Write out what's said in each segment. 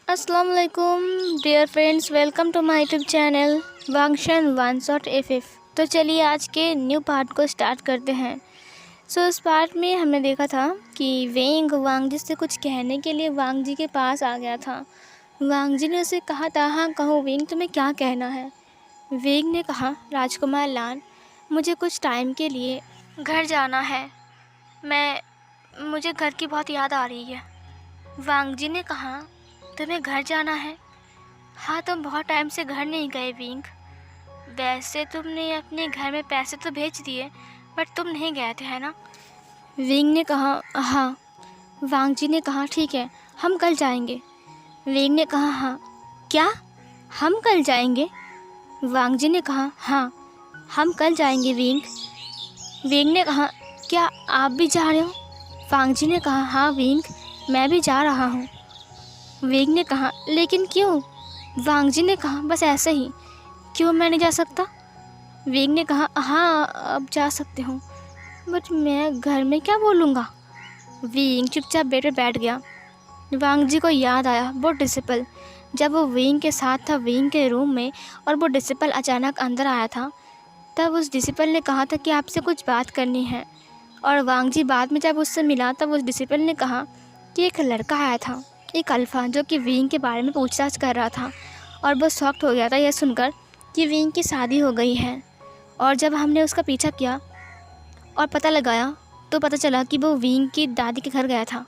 अस्सलाम वालेकुम dear friends, welcome to my YouTube channel वांगशन वन शॉट एफ। तो चलिए आज के न्यू पार्ट को स्टार्ट करते हैं। उस पार्ट में हमने देखा था कि वेंग वांग जी से कुछ कहने के लिए वांग जी के पास आ गया था। वांग जी ने उसे कहा था, हाँ कहो वेंग, तुम्हें क्या कहना है। वेंग ने कहा, राजकुमार लान, मुझे कुछ टाइम के लिए घर जाना है। मुझे घर की बहुत याद आ रही है। वांग जी ने कहा, तुम्हें घर जाना है? हाँ, तुम बहुत टाइम से घर नहीं गए विंग। वैसे तुमने अपने घर में पैसे तो भेज दिए, बट तुम नहीं गए थे, है ना? विंग ने कहा, हाँ। वांग जी ने कहा, ठीक है, हम कल जाएंगे। विंग ने कहा, हाँ। क्या, हम कल जाएंगे? वांग जी ने कहा, हाँ, हम कल जाएंगे विंग। विंग ने कहा, क्या आप भी जा रहे हो? वांग जी ने कहा, हाँ विंग, मैं भी जा रहा हूँ। वेंग ने कहा, लेकिन क्यों? वांग जी ने कहा, बस ऐसे ही। क्यों मैं नहीं जा सकता? वेंग ने कहा, हाँ अब जा सकते हो, बट मैं घर में क्या बोलूँगा? वेंग चुपचाप बेड पर बैठ गया। वांग जी को याद आया वो डिसिपल। जब वो वेंग के साथ था वेंग के रूम में और वो डिसिपल अचानक अंदर आया था, तब उस डिसिपल ने कहा था कि आपसे कुछ बात करनी है। और वांग जी बाद में जब उससे मिला तब उस डिसिपल ने कहा कि एक लड़का आया था, एक अल्फ़ा, जो कि विंग के बारे में पूछताछ कर रहा था। और वो शॉक्ड हो गया था यह सुनकर कि विंग की शादी हो गई है। और जब हमने उसका पीछा किया और पता लगाया तो पता चला कि वो विंग की दादी के घर गया था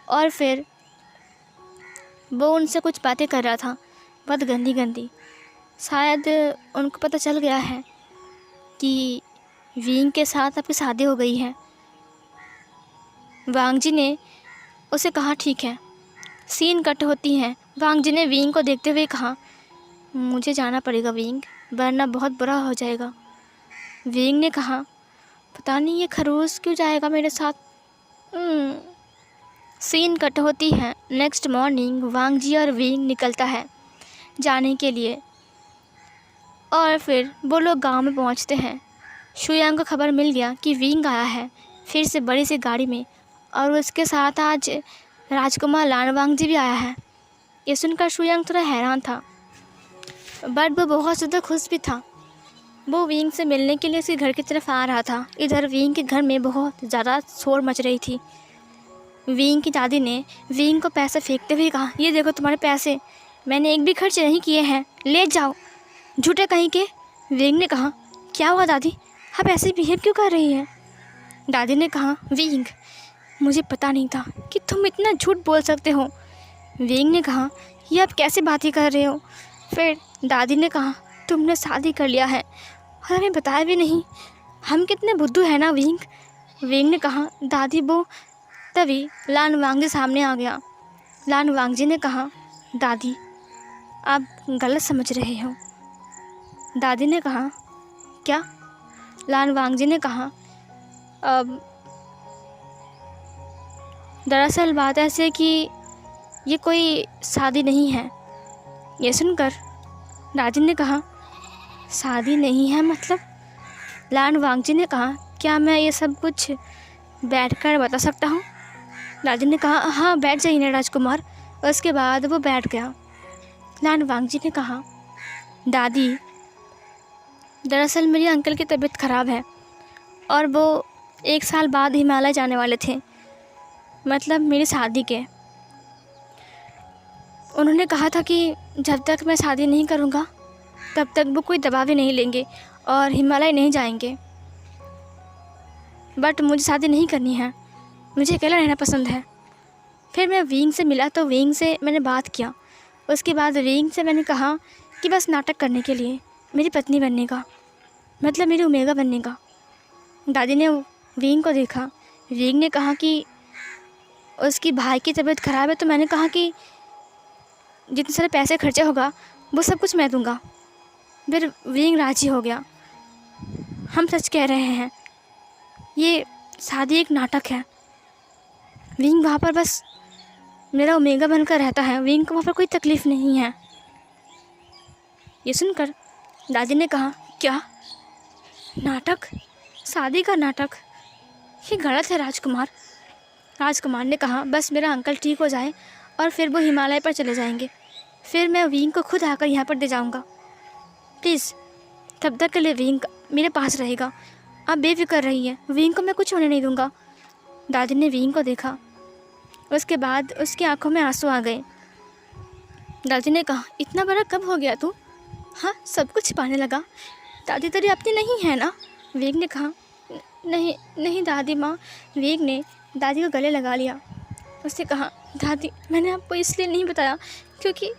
और फिर वो उनसे कुछ बातें कर रहा था, बहुत गंदी गंदी। शायद उनको पता चल गया है कि विंग के साथ आपकी शादी हो गई है। वांग जी ने उसे कहा, ठीक है। सीन कट होती है। वांग जी ने विंग को देखते हुए कहा, मुझे जाना पड़ेगा विंग, वरना बहुत बुरा हो जाएगा। विंग ने कहा, पता नहीं ये खरूस क्यों जाएगा मेरे साथ। सीन कट होती है। नेक्स्ट मॉर्निंग वांग जी और विंग निकलता है जाने के लिए और फिर वो लोग गांव में पहुंचते हैं। शुयांग को खबर मिल गया कि विंग आया है फिर से बड़ी सी गाड़ी में, और उसके साथ आज राजकुमार लान वांग जी भी आया है। ये सुनकर शुयांग थोड़ा हैरान था, बट वो बहुत ज़्यादा खुश भी था। वो विंग से मिलने के लिए उसके घर की तरफ आ रहा था। इधर विंग के घर में बहुत ज़्यादा शोर मच रही थी। विंग की दादी ने विंग को पैसे फेंकते हुए कहा, ये देखो तुम्हारे पैसे, मैंने एक भी खर्च नहीं किए हैं, ले जाओ, झूठे कहीं के। विंग ने कहा, क्या हुआ दादी, आप ऐसे बिहेव क्यों कर रही हैं? दादी ने कहा, विंग, मुझे पता नहीं था कि तुम इतना झूठ बोल सकते हो। विंग ने कहा, ये आप कैसे बातें कर रहे हो? फिर दादी ने कहा, तुमने शादी कर लिया है और हमें बताया भी नहीं, हम कितने बुद्धू हैं ना विंग। विंग ने कहा, दादी वो। तभी लान वांग जी सामने आ गया। लान वांग जी ने कहा, दादी आप गलत समझ रहे हो। दादी ने कहा, क्या? लान वांग जी ने कहा, अब दरअसल बात ऐसे है कि ये कोई शादी नहीं है। ये सुनकर दादी ने कहा, शादी नहीं है मतलब? लान वांग जी ने कहा, क्या मैं ये सब कुछ बैठकर बता सकता हूँ? दादी ने कहा, हाँ बैठ जाइए ना राजकुमार। उसके बाद वो बैठ गया। लान वांग जी ने कहा, दादी दरअसल मेरे अंकल की तबीयत ख़राब है और वो 1 साल बाद हिमालय जाने वाले थे, मतलब मेरी शादी के। उन्होंने कहा था कि जब तक मैं शादी नहीं करूँगा तब तक वो कोई दवा भी नहीं लेंगे और हिमालय नहीं जाएंगे। बट मुझे शादी नहीं करनी है, मुझे अकेला रहना पसंद है। फिर मैं विंग से मिला तो विंग से मैंने बात किया। उसके बाद विंग से मैंने कहा कि बस नाटक करने के लिए, मेरी पत्नी बनने का, मतलब मेरी ओमेगा बनने का। दादी ने विंग को देखा। विंग ने कहा कि उसकी भाई की तबीयत ख़राब है, तो मैंने कहा कि जितने सारे पैसे खर्चा होगा वो सब कुछ मैं दूंगा। फिर विंग राजी हो गया। हम सच कह रहे हैं, ये शादी एक नाटक है। विंग वहाँ पर बस मेरा ओमेगा बनकर रहता है, विंग को वहाँ पर कोई तकलीफ़ नहीं है। ये सुनकर दादी ने कहा, क्या नाटक? शादी का नाटक? ये गलत है राजकुमार। राजकुमार ने कहा, बस मेरा अंकल ठीक हो जाए और फिर वो हिमालय पर चले जाएंगे। फिर मैं विंग को खुद आकर यहाँ पर दे जाऊँगा। प्लीज़ तब तक के लिए विंग मेरे पास रहेगा। आप बेफिक्र रहिए, विंग को मैं कुछ होने नहीं दूँगा। दादी ने विंग को देखा। उसके बाद उसकी आंखों में आंसू आ गए। दादी ने कहा, इतना बड़ा कब हो गया तू? हाँ, सब कुछ छिपाने लगा। दादी तेरी अपनी नहीं है ना? विंग ने कहा, नहीं नहीं दादी माँ। विंग ने दादी को गले लगा लिया। उसने कहा, दादी मैंने आपको इसलिए नहीं बताया क्योंकि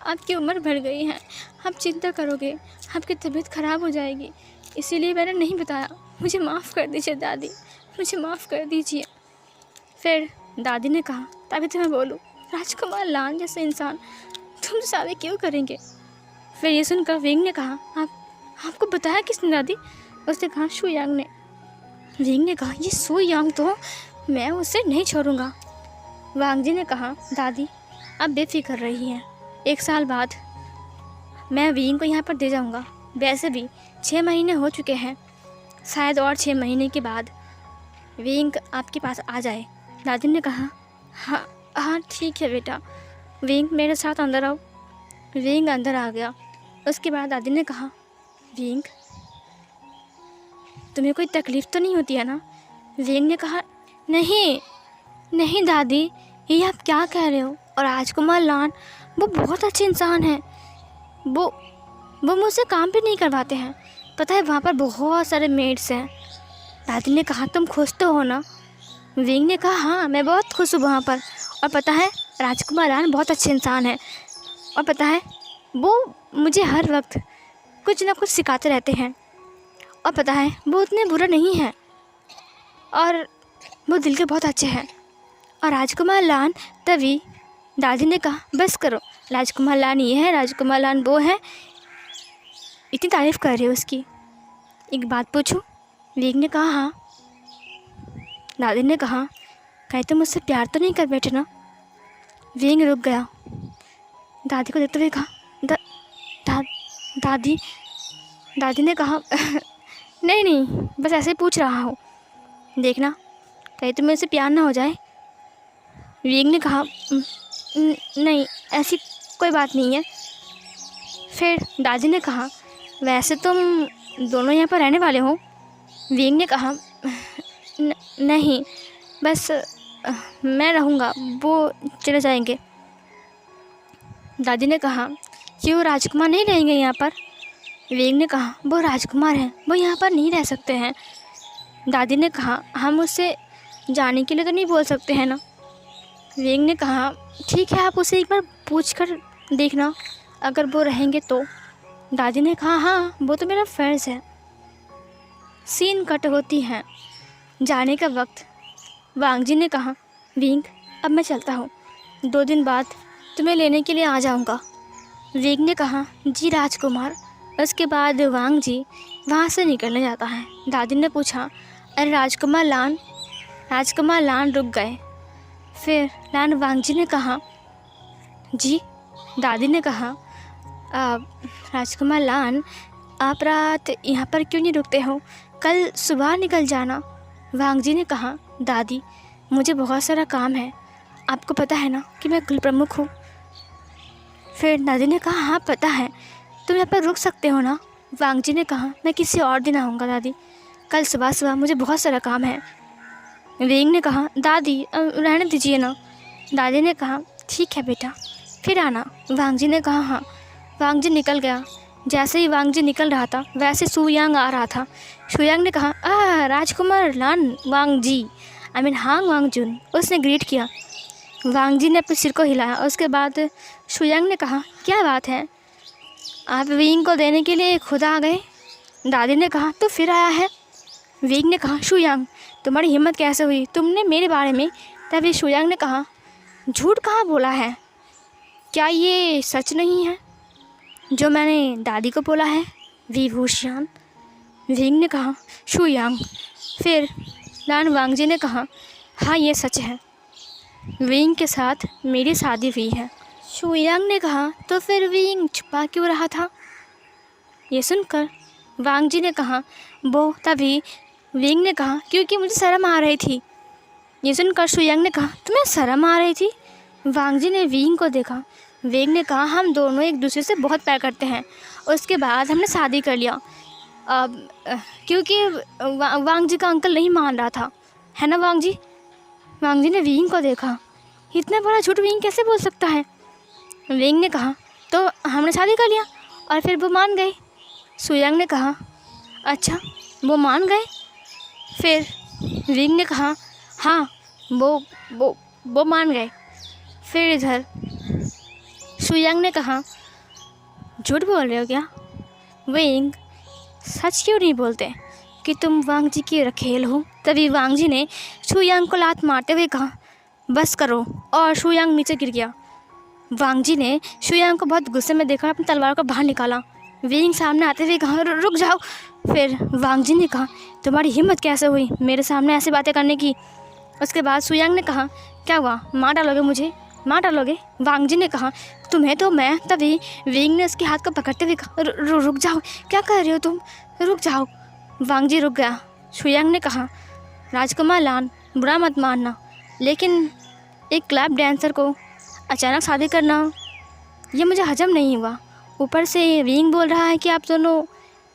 आपकी उम्र बढ़ गई है, आप चिंता करोगे, आपकी तबीयत ख़राब हो जाएगी, इसीलिए मैंने नहीं बताया। मुझे माफ़ कर दीजिए दादी, मुझे माफ़ कर दीजिए। फिर दादी ने कहा, तभी तो मैं बोलूँ, राजकुमार लान जैसे इंसान तुम शादी क्यों करेंगे? फिर ये सुनकर विंग ने कहा, आपको बताया किसने दादी? उसने कहा, शू यांग ने। विंग ने कहा, ये शू यांग तो मैं उसे नहीं छोड़ूंगा। वांग जी ने कहा, दादी आप बेफिक्र रही हैं, 1 साल बाद मैं विंग को यहाँ पर दे जाऊँगा। वैसे भी 6 महीने हो चुके हैं, शायद और 6 महीने के बाद विंग आपके पास आ जाए। दादी ने कहा, हाँ ठीक है बेटा, विंग मेरे साथ अंदर आओ। विंग अंदर आ गया। उसके बाद दादी ने कहा, विंग तुम्हें कोई तकलीफ़ तो नहीं होती है ना? विंग ने कहा, नहीं दादी, ये आप क्या कह रहे हो? और राजकुमार लान वो बहुत अच्छे इंसान हैं, वो मुझसे काम भी नहीं करवाते हैं। पता है वहाँ पर बहुत सारे मेड्स हैं। दादी ने कहा, तुम खुश तो हो ना? विंग ने कहा, हाँ मैं बहुत खुश हूँ वहाँ पर। और पता है राजकुमार लान बहुत अच्छे इंसान हैं, और पता है वो मुझे हर वक्त कुछ ना कुछ सिखाते रहते हैं। और पता है वो उतने बुरे नहीं हैं, और वो दिल के बहुत अच्छे हैं। और राजकुमार लान, तभी दादी ने कहा, बस करो, राजकुमार लान ये है, राजकुमार लान वो है, इतनी तारीफ़ कर रही हो उसकी। एक बात पूछूं? विंग ने कहा, हाँ। दादी ने कहा, कहीं तुम मुझसे प्यार तो नहीं कर बैठे ना? विंग रुक गया। दादी को देखते हुए कहा, दादी ने कहा, नहीं बस ऐसे ही पूछ रहा हूँ, देखना कहीं तुम्हें इससे प्यार ना हो जाए। विंग ने कहा, नहीं ऐसी कोई बात नहीं है। फिर दादी ने कहा, वैसे तुम दोनों यहाँ पर रहने वाले हो? विंग ने कहा, नहीं बस मैं रहूँगा, वो चले जाएंगे। दादी ने कहा, क्यों राजकुमार नहीं रहेंगे यहाँ पर? विंग ने कहा, वो राजकुमार हैं, वो यहाँ पर नहीं रह सकते हैं। दादी ने कहा, हम उससे जाने के लिए तो नहीं बोल सकते हैं ना? विंग ने कहा, ठीक है आप उसे एक बार पूछ कर देखना, अगर वो रहेंगे तो। दादी ने कहा, हाँ वो तो मेरा फ़र्ज़ है। सीन कट होती है। जाने का वक्त। वांग जी ने कहा, विंग अब मैं चलता हूँ, 2 दिन बाद तुम्हें लेने के लिए आ जाऊँगा। विंग ने कहा, जी राजकुमार। उसके बाद वांग जी वहाँ से निकलने जाता है। दादी ने पूछा, अरे राजकुमार लान रुक गए। फिर लान वांग जी ने कहा, जी। दादी ने कहा, राजकुमार लान आप रात यहाँ पर क्यों नहीं रुकते हो? कल सुबह निकल जाना। वांग जी ने कहा, दादी मुझे बहुत सारा काम है, आपको पता है ना कि मैं कुल प्रमुख हूँ। फिर दादी ने कहा, हाँ पता है, तुम यहाँ पर रुक सकते हो ना? वांग जी ने कहा, मैं किसी और दिन आऊँगा दादी, कल सुबह मुझे बहुत सारा काम है। विंग ने कहा, दादी रहने दीजिए ना। दादी ने कहा, ठीक है बेटा, फिर आना। वांग जी ने कहा, हाँ। वांग जी निकल गया। जैसे ही वांग जी निकल रहा था वैसे शू यांग आ रहा था। शू यांग ने कहा, राजकुमार लान वांग जी, हांग वांग जुन। उसने ग्रीट किया। वांग जी ने अपने सिर को हिलाया। उसके बाद शू यांग ने कहा, क्या बात है, आप विंग को देने के लिए खुद आ गए? दादी ने कहा, तो फिर आया है। विंग ने कहा, शू यांग तुम्हारी हिम्मत कैसे हुई तुमने मेरे बारे में? तभी शू यांग ने कहा, झूठ कहाँ बोला है, क्या ये सच नहीं है जो मैंने दादी को बोला है? विभूषण। विंग ने कहा, शू यांग। फिर लान वांग जी ने कहा, हाँ ये सच है, विंग के साथ मेरी शादी हुई है। शू यांग ने कहा, तो फिर विंग छुपा क्यों रहा था? ये सुनकर वांग जी ने कहा, वो तभी विंग ने कहा, क्योंकि मुझे शर्म आ रही थी। ये सुनकर शू यांग ने कहा, तुम्हें शर्म आ रही थी? वांग जी ने विंग को देखा। विंग ने कहा हम दोनों एक दूसरे से बहुत प्यार करते हैं। उसके बाद हमने शादी कर लिया। अब क्योंकि वांग जी का अंकल नहीं मान रहा था, है ना वांग जी? वांग जी ने विंग को देखा। इतना बड़ा झूठ विंग कैसे बोल सकता है? विंग ने कहा तो हमने शादी कर लिया और फिर वो मान गए। सुयांग ने कहा अच्छा, वो मान गए? फिर विंग ने कहा हाँ, वो मान गए। फिर इधर सुयांग ने कहा झूठ बोल रहे हो क्या? विंग सच क्यों नहीं बोलते कि तुम वांग जी की रखेल हो? तभी वांग जी ने सुयांग को लात मारते हुए कहा बस करो, और सुयांग नीचे गिर गया। वांग जी ने सुयांग को बहुत गुस्से में देखा, अपनी तलवार को बाहर निकाला। विंग सामने आते हुए कहा रुक जाओ। फिर वांग जी ने कहा तुम्हारी हिम्मत कैसे हुई मेरे सामने ऐसी बातें करने की? उसके बाद सुयांग ने कहा क्या हुआ, मार डालोगे मुझे, मार डालोगे? वांग जी ने कहा तुम्हें तो मैं। तभी विंग ने उसके हाथ को पकड़ते हुए कहा रुक जाओ, क्या कर रहे हो तुम, रुक जाओ। वांग जी रुक गया। सुयांग ने कहा राजकुमार लान, बुरा मत मानना, लेकिन एक क्लब डांसर को अचानक शादी करना ये मुझे हजम नहीं हुआ। ऊपर से विंग बोल रहा है कि आप दोनों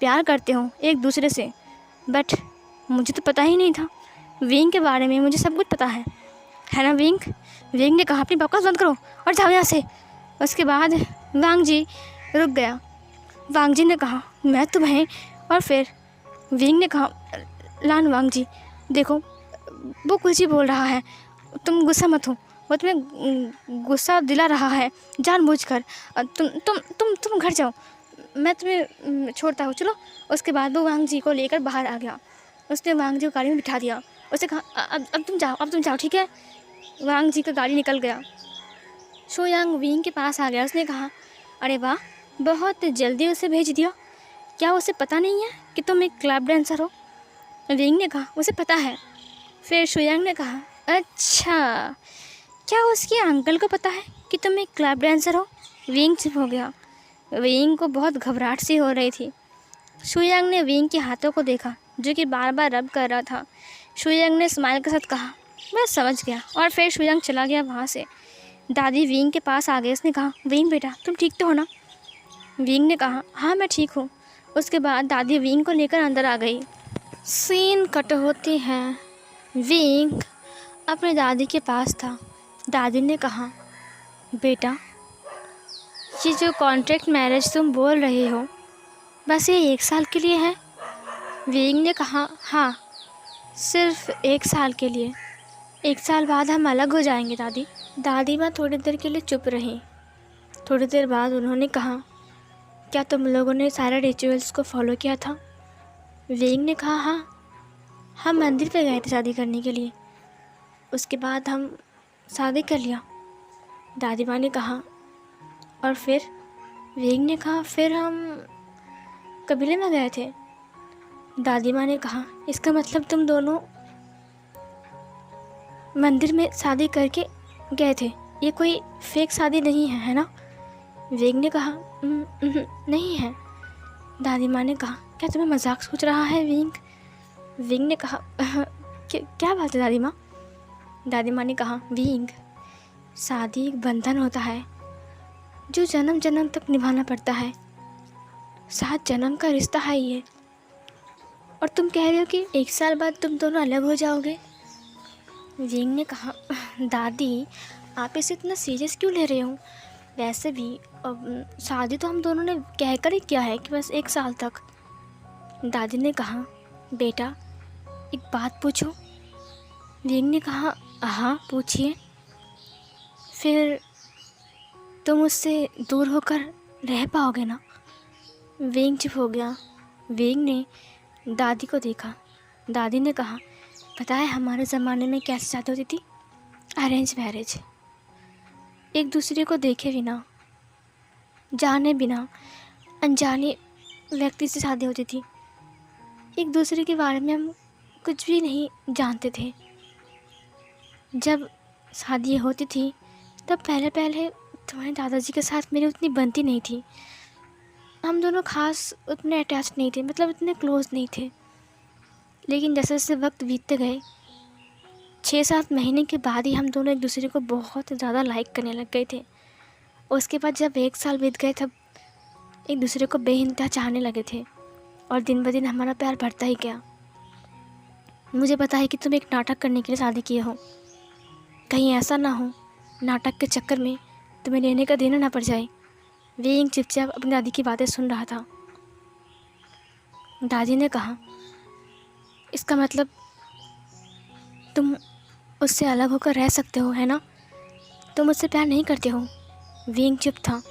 प्यार करते हो एक दूसरे से, बट मुझे तो पता ही नहीं था। विंग के बारे में मुझे सब कुछ पता है ना विंग? विंग ने कहा अपनी बकवास बंद करो और जाओ यहाँ से। उसके बाद वांग जी रुक गया। वांग जी ने कहा मैं तुम्हें, और फिर विंग ने कहा लान वांग जी देखो, वो कुछ ही बोल रहा है, तुम गुस्सा मत हो, वो तुम्हें गुस्सा दिला रहा है जानबूझकर। तुम घर जाओ, मैं तुम्हें छोड़ता हूँ, चलो। उसके बाद वो वांग जी को लेकर बाहर आ गया। उसने वांग जी को गाड़ी में बिठा दिया। उसने कहा अब तुम जाओ, ठीक है? वांग जी का गाड़ी निकल गया। सुयांग विंग के पास आ गया। उसने कहा अरे वाह, बहुत जल्दी उसे भेज दिया, क्या उसे पता नहीं है कि तुम एक क्लब डांसर हो? विंग ने कहा उसे पता है। फिर सुयांग ने कहा अच्छा, क्या उसके अंकल को पता है कि तुम एक क्लब डांसर हो? विंग चुप हो गया। विंग को बहुत घबराहट सी हो रही थी। सुयांग ने विंग के हाथों को देखा जो कि बार बार रब कर रहा था। सुयांग ने स्माइल के साथ कहा मैं समझ गया, और फिर सुयांग चला गया वहाँ से। दादी विंग के पास आ गई। उसने कहा विंग बेटा, तुम ठीक तो हो ना? विंग ने कहा हाँ मैं ठीक हूँ। उसके बाद दादी विंग को लेकर अंदर आ गई। सीन कट होती है। विंग अपनी दादी के पास था। दादी ने कहा बेटा, ये जो कॉन्ट्रैक्ट मैरिज तुम बोल रहे हो, बस ये 1 साल के लिए है? विंग ने कहा हाँ, सिर्फ 1 साल के लिए। 1 साल बाद हम अलग हो जाएंगे दादी। दादी माँ थोड़ी देर के लिए चुप रही। थोड़ी देर बाद उन्होंने कहा क्या तुम लोगों ने सारे रिचुअल्स को फॉलो किया था? विंग ने कहा हाँ, हम मंदिर पे गए थे शादी करने के लिए, उसके बाद हम शादी कर लिया। दादी माँ ने कहा और फिर? विंग ने कहा फिर हम कबीले में गए थे। दादी माँ ने कहा इसका मतलब तुम दोनों मंदिर में शादी करके गए थे, ये कोई फेक शादी नहीं है ना? विंग ने कहा नहीं है। दादी माँ ने कहा क्या तुम्हें मजाक सोच रहा है विंग? विंग ने कहा क्या बात है दादी माँ? दादी माँ ने कहा विंग, शादी एक बंधन होता है जो जन्म जन्म तक निभाना पड़ता है। 7 जन्म का रिश्ता है ये, और तुम कह रहे हो कि 1 साल बाद तुम दोनों अलग हो जाओगे? विंग ने कहा दादी, आप इसे इतना सीरियस क्यों ले रहे हो? वैसे भी शादी तो हम दोनों ने कहकर ही किया है कि बस 1 साल तक। दादी ने कहा बेटा, एक बात पूछूं? विंग ने कहा हाँ पूछिए। फिर तुम उससे दूर होकर रह पाओगे ना? विंग चुप हो गया। विंग ने दादी को देखा। दादी ने कहा पता है हमारे ज़माने में कैसे शादी होती थी? Arrange marriage. एक दूसरे को देखे बिना, जाने बिना, अनजाने व्यक्ति से शादी होती थी। एक दूसरे के बारे में हम कुछ भी नहीं जानते थे। जब शादी होती थी तब पहले तुम्हारे दादाजी के साथ मेरी उतनी बनती नहीं थी। हम दोनों खास उतने अटैच नहीं थे, मतलब इतने क्लोज़ नहीं थे। लेकिन जैसे जैसे वक्त बीतते गए 6-7 महीने के बाद ही हम दोनों एक दूसरे को बहुत ज़्यादा लाइक करने लग गए थे। उसके बाद जब 1 साल बीत गए तब एक दूसरे को बेइंतहा चाहने लगे थे और दिन ब दिन हमारा प्यार बढ़ता ही गया। मुझे पता है कि तुम एक नाटक करने के लिए शादी किए हो। कहीं ऐसा ना हो नाटक के चक्कर में तुम्हें लेने का देना ना पड़ जाए। विंग चुपचाप अपनी दादी की बातें सुन रहा था। दादी ने कहा, इसका मतलब तुम उससे अलग होकर रह सकते हो, है ना? तुम मुझसे प्यार नहीं करते हो। विंग चुप था।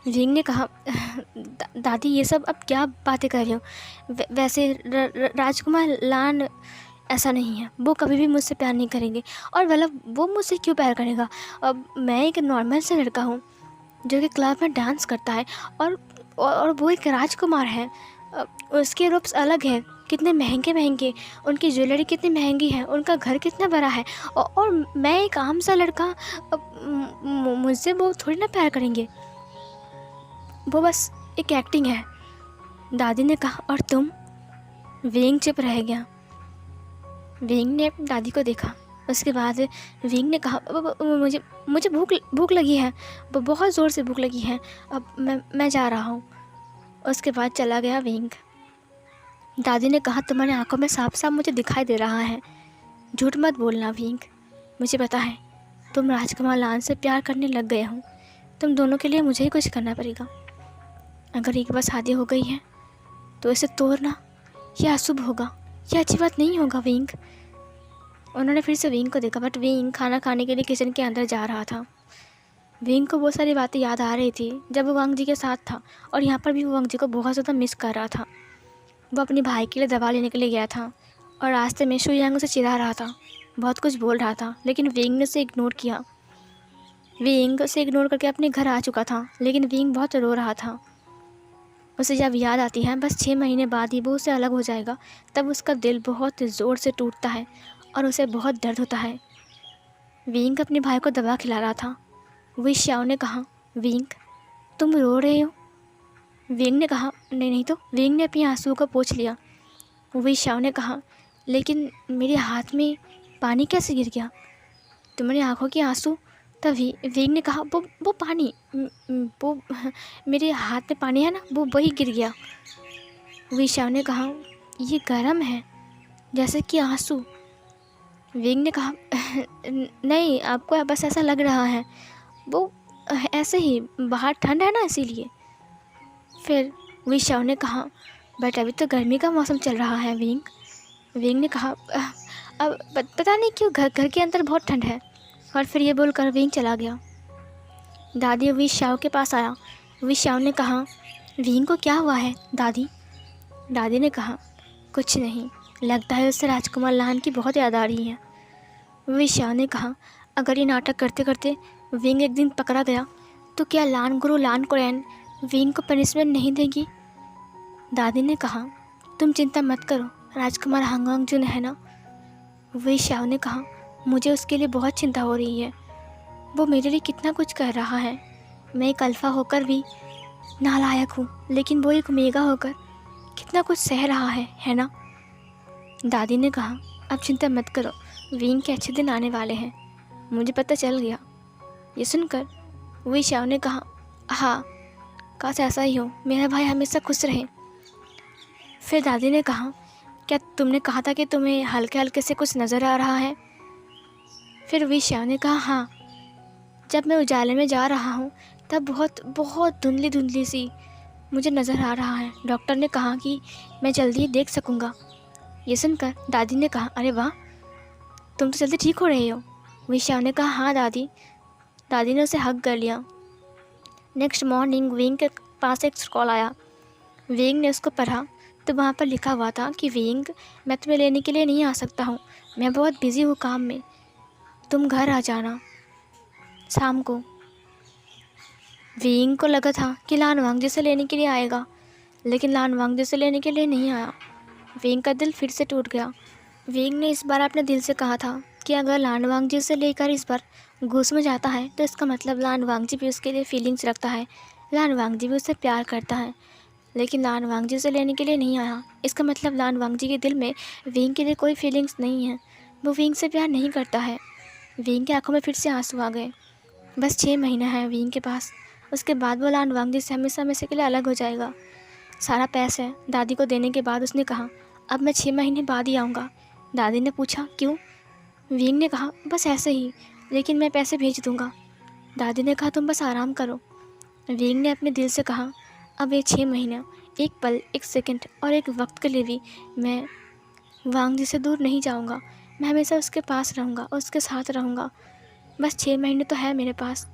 विंग ने कहा, दादी ये सब अब क्या बातें कर रहे हो? वैसे राजकुमार लान ऐसा नहीं है, वो कभी भी मुझसे प्यार नहीं करेंगे। और मतलब वो मुझसे क्यों प्यार करेगा? अब मैं एक नॉर्मल सा लड़का हूँ जो कि क्लब में डांस करता है और वो एक राजकुमार है। उसके रूप्स अलग है, कितने महंगे महंगे, उनकी ज्वेलरी कितनी महंगी है, उनका घर कितना बड़ा है। और मैं एक आम सा लड़का, मुझसे वो थोड़ी ना प्यार करेंगे। वो बस एक एक्टिंग है, दादी ने कहा। और तुम? विंग चुप रह गया। विंग ने अपनी दादी को देखा। उसके बाद विंग ने कहा, मुझे भूख लगी है, बहुत ज़ोर से भूख लगी है, अब मैं जा रहा हूँ। उसके बाद चला गया विंग। दादी ने कहा, तुम्हारी आंखों में साफ साफ मुझे दिखाई दे रहा है, झूठ मत बोलना विंग। मुझे पता है तुम राजकुमार लान से प्यार करने लग गए हो। तुम दोनों के लिए मुझे ही कुछ करना पड़ेगा। अगर एक बार शादी हो गई है तो इसे तोड़ना यह अशुभ होगा, यह अच्छी बात नहीं होगा विंग। उन्होंने फिर से विंग को देखा, बट विंग खाना खाने के लिए किचन के अंदर जा रहा था। विंग को बहुत सारी बातें याद आ रही थी जब वो वांग जी के साथ था, और यहाँ पर भी वो वांग जी को बहुत ज़्यादा मिस कर रहा था। वो अपने भाई के लिए दवा लेने के लिए गया था और रास्ते में शुयांग उसे चिढ़ा रहा था, बहुत कुछ बोल रहा था, लेकिन विंग ने उसे इग्नोर किया। विंग उसे इग्नोर करके अपने घर आ चुका था, लेकिन विंग बहुत रो रहा था। उसे जब याद आती है बस 6 महीने बाद ही वो उससे अलग हो जाएगा, तब उसका दिल बहुत ज़ोर से टूटता है और उसे बहुत दर्द होता है। विंग अपने भाई को दवा खिला रहा था। वी श्याओ ने कहा, विंग तुम रो रहे हो? विंग ने कहा, नहीं तो। विंग ने अपने आंसुओं को पोंछ लिया। वी श्याओ ने कहा, लेकिन मेरे हाथ में पानी कैसे गिर गया? तुम्हारी आंखों के आंसू? तभी विंग ने कहा, वो पानी, वो मेरे हाथ में पानी है ना, वो वही गिर गया। वी श्याओ ने कहा, ये गर्म है जैसे कि आंसू। विंग ने कहा, नहीं, आपको बस ऐसा लग रहा है, वो ऐसे ही, बाहर ठंड है ना इसीलिए। फिर वी श्याओ ने कहा, बट अभी तो गर्मी का मौसम चल रहा है विंग। विंग ने कहा, अब पता नहीं क्यों घर के अंदर बहुत ठंड है। और फिर ये बोलकर विंग चला गया। दादी वी श्याओ के पास आया। वी श्याओ ने कहा, विंग को क्या हुआ है दादी? दादी ने कहा, कुछ नहीं, लगता है उससे राजकुमार लान की बहुत याद आ रही है। वी श्याओ ने कहा, अगर ये नाटक करते करते विंग एक दिन पकड़ा गया तो क्या लान गुरु लान कोरेन विंग को पनिशमेंट नहीं देगी? दादी ने कहा, तुम चिंता मत करो, राजकुमार हांगआंग जुन है ना। वी श्याओ ने कहा, मुझे उसके लिए बहुत चिंता हो रही है, वो मेरे लिए कितना कुछ कर रहा है। मैं एक अल्फ़ा होकर भी नालायक हूँ, लेकिन वो एक ओमेगा होकर कितना कुछ सह रहा है ना। दादी ने कहा, अब चिंता मत करो, विंग के अच्छे दिन आने वाले हैं, मुझे पता चल गया। ये सुनकर वी श्याओ ने कहा, हाँ, काश ऐसा ही हो, मेरा भाई हमेशा खुश रहे। फिर दादी ने कहा, क्या तुमने कहा था कि तुम्हें हल्के हल्के से कुछ नज़र आ रहा है? फिर वी श्याओ ने कहा, हाँ, जब मैं उजाले में जा रहा हूँ तब बहुत बहुत धुंधली धुंधली सी मुझे नज़र आ रहा है। डॉक्टर ने कहा कि मैं जल्दी ही देख सकूँगा। ये सुनकर दादी ने कहा, अरे वाह, तुम तो जल्दी ठीक हो रहे हो। वी श्याओ ने कहा, हाँ दादी। दादी ने उसे हग कर लिया। नेक्स्ट मॉर्निंग विंग के पास एक कॉल आया। विंग ने उसको पढ़ा तो वहाँ पर लिखा हुआ था कि विंग, मैं तुम्हें लेने के लिए नहीं आ सकता हूँ, मैं बहुत बिज़ी हूँ काम में, तुम घर आ जाना शाम को। विंग को लगा था कि लान वांगजी से लेने के लिए आएगा, लेकिन लान वांगजी से लेने के लिए नहीं आया। विंग का दिल फिर से टूट गया। विंग ने इस बार अपने दिल से कहा था कि अगर लान वांगजी से लेकर इस बार घूस में जाता है तो इसका मतलब लान वांगजी भी उसके लिए फीलिंग्स रखता है, लान वांगजी भी उससे प्यार करता है। लेकिन लान वांगजी से लेने के लिए नहीं आया, इसका मतलब लान वांगजी के दिल में विंग के लिए कोई फीलिंग्स नहीं है। वो विंग से प्यार नहीं करता है। विंग की आंखों में फिर से आंसू आ गए। बस 6 महीना है विंग के पास, उसके बाद वो लान वांग जी से हमेशा हमेशा के लिए अलग हो जाएगा। सारा पैसे दादी को देने के बाद उसने कहा, अब मैं 6 महीने बाद ही आऊँगा। दादी ने पूछा, क्यों? विंग ने कहा, बस ऐसे ही, लेकिन मैं पैसे भेज दूँगा। दादी ने कहा, तुम बस आराम करो। विंग ने अपने दिल से कहा, अब ये 6 महीना, एक पल, एक सेकंड और एक वक्त के लिए भी मैं वांग जी से दूर नहीं जाऊँगा। मैं हमेशा उसके पास रहूँगा और उसके साथ रहूँगा। बस 6 महीने तो है मेरे पास।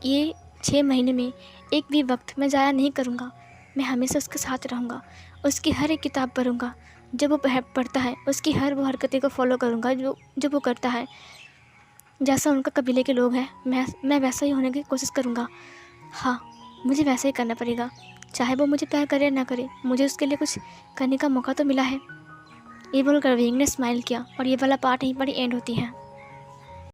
ये 6 महीने में एक भी वक्त मैं ज़ाया नहीं करूँगा। मैं हमेशा उसके साथ रहूँगा, उसकी हर एक किताब पढ़ूँगा जब वो पढ़ता है, उसकी हर वो हरकतें को फॉलो करूँगा जो वो करता है। जैसा उनका कबीले के लोग हैं, मैं वैसा ही होने की कोशिश करूँगा। हाँ, मुझे वैसा ही करना पड़ेगा, चाहे वो मुझे प्यार करे या ना करे, मुझे उसके लिए कुछ करने का मौका तो मिला है। ये बोलकर विंग ने स्माइल किया और ये वाला पार्ट यहीं पर ही एंड होती है।